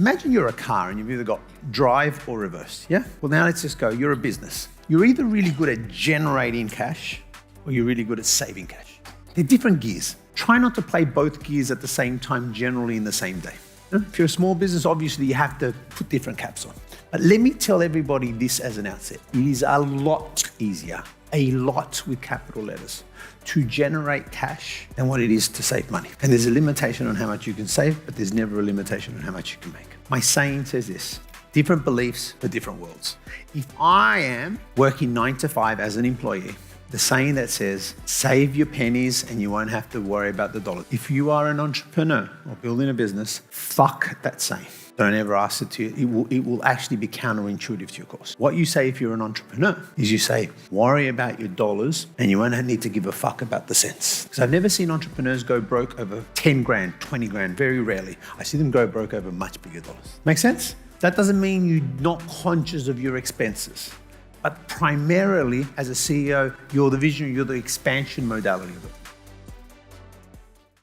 Imagine you're a car and you've either got drive or reverse, yeah? Well, now let's just go, you're a business. You're either really good at generating cash or you're really good at saving cash. They're different gears. Try not to play both gears at the same time, generally in the same day. If you're a small business, obviously you have to put different caps on. But let me tell everybody this as an outset. It is a lot easier, a lot with capital letters, to generate cash than what it is to save money. And there's a limitation on how much you can save, but there's never a limitation on how much you can make. My saying says this: different beliefs for different worlds. If I am working 9 to 5 as an employee, the saying that says, save your pennies and you won't have to worry about the dollars. If you are an entrepreneur or building a business, fuck that saying. Don't ever ask it to you. It will actually be counterintuitive to your course. What you say if you're an entrepreneur is you say, worry about your dollars and you won't need to give a fuck about the cents. Because I've never seen entrepreneurs go broke over 10 grand, 20 grand, very rarely. I see them go broke over much bigger dollars. Make sense? That doesn't mean you're not conscious of your expenses. But primarily, as a CEO, you're the visionary, you're the expansion modality of it.